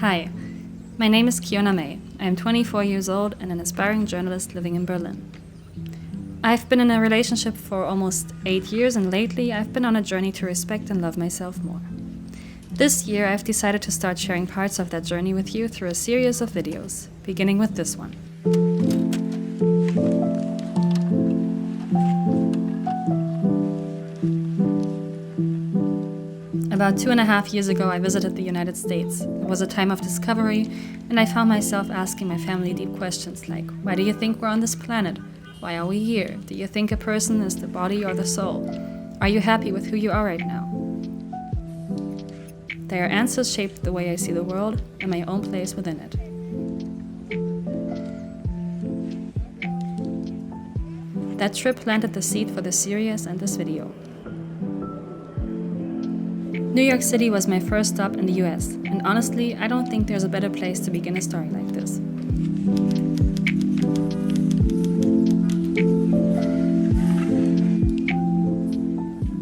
Hi, my name is Kiona. I am 24 years old and an aspiring journalist living in Berlin. I've been in a relationship for almost 8 years, and lately I've been on a journey to respect and love myself more. This year I've decided to start sharing parts of that journey with you through a series of videos, beginning with this one. About 2.5 years ago, I visited the United States. It was a time of discovery, and I found myself asking my family deep questions like, why do you think we're on this planet? Why are we here? Do you think a person is the body or the soul? Are you happy with who you are right now? Their answers shaped the way I see the world and my own place within it. That trip planted the seed for this series and this video. New York City was my first stop in the US, and honestly, I don't think there's a better place to begin a story like this.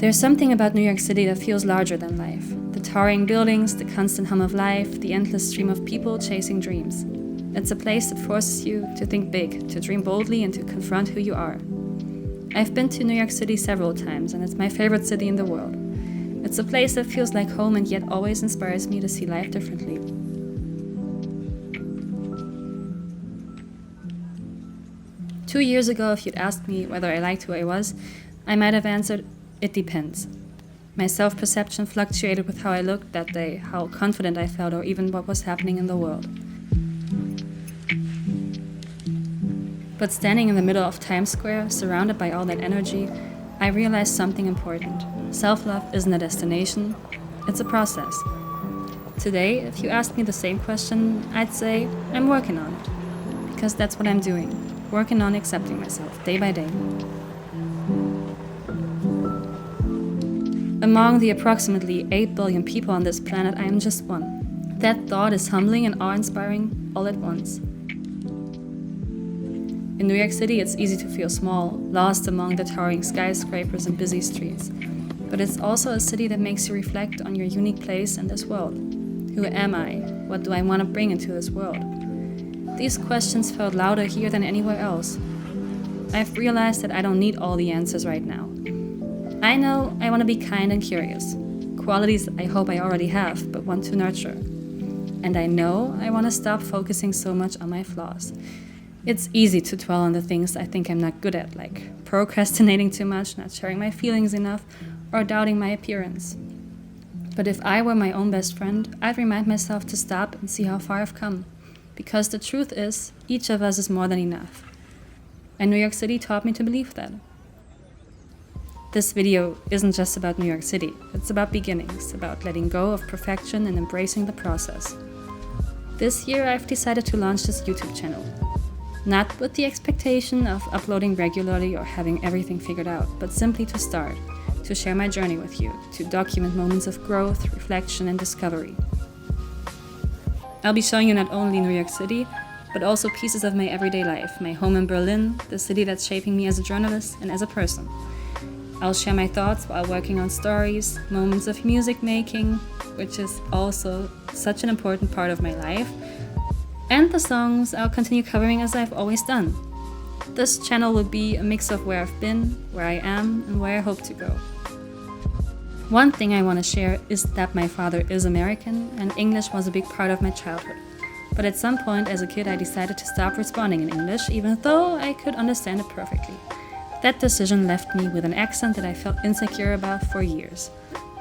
There's something about New York City that feels larger than life. The towering buildings, the constant hum of life, the endless stream of people chasing dreams. It's a place that forces you to think big, to dream boldly, and to confront who you are. I've been to New York City several times, and it's my favorite city in the world. It's a place that feels like home and yet always inspires me to see life differently. Two years ago, if you'd asked me whether I liked who I was, I might have answered, it depends. My self-perception fluctuated with how I looked that day, how confident I felt, or even what was happening in the world. But standing in the middle of Times Square, surrounded by all that energy, I realized something important. Self-love isn't a destination, it's a process. Today, if you ask me the same question, I'd say I'm working on it. Because that's what I'm doing, working on accepting myself day by day. Among the approximately 8 billion people on this planet, I am just one. That thought is humbling and awe-inspiring all at once. In New York City, it's easy to feel small, lost among the towering skyscrapers and busy streets. But it's also a city that makes you reflect on your unique place in this world. Who am I? What do I want to bring into this world? These questions felt louder here than anywhere else. I've realized that I don't need all the answers right now. I know I want to be kind and curious, qualities I hope I already have but want to nurture. And I know I want to stop focusing so much on my flaws. It's easy to dwell on the things I think I'm not good at, like procrastinating too much, not sharing my feelings enough, or doubting my appearance. But if I were my own best friend, I'd remind myself to stop and see how far I've come. Because the truth is, each of us is more than enough. And New York City taught me to believe that. This video isn't just about New York City, it's about beginnings, about letting go of perfection and embracing the process. This year I've decided to launch this YouTube channel. Not with the expectation of uploading regularly or having everything figured out, but simply to start, to share my journey with you, to document moments of growth, reflection, and discovery. I'll be showing you not only New York City, but also pieces of my everyday life, my home in Berlin, the city that's shaping me as a journalist and as a person. I'll share my thoughts while working on stories, moments of music making, which is also such an important part of my life, and the songs I'll continue covering as I've always done. This channel will be a mix of where I've been, where I am, and where I hope to go. One thing I want to share is that my father is American, and English was a big part of my childhood. But at some point as a kid I decided to stop responding in English, even though I could understand it perfectly. That decision left me with an accent that I felt insecure about for years.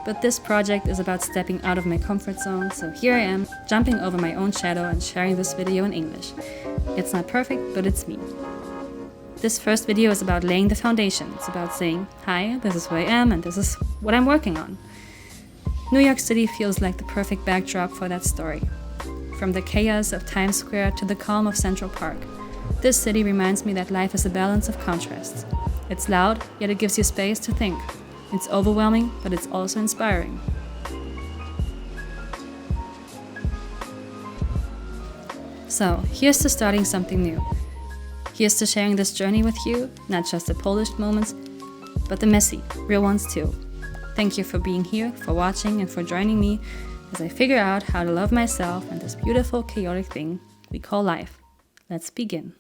But this project is about stepping out of my comfort zone, so here I am, jumping over my own shadow and sharing this video in English. It's not perfect, but it's me. This first video is about laying the foundation. It's about saying, hi, this is who I am and this is what I'm working on. New York City feels like the perfect backdrop for that story. From the chaos of Times Square to the calm of Central Park, this city reminds me that life is a balance of contrasts. It's loud, yet it gives you space to think. It's overwhelming, but it's also inspiring. So, here's to starting something new. Here's to sharing this journey with you, not just the polished moments, but the messy, real ones too. Thank you for being here, for watching, and for joining me as I figure out how to love myself and this beautiful, chaotic thing we call life. Let's begin.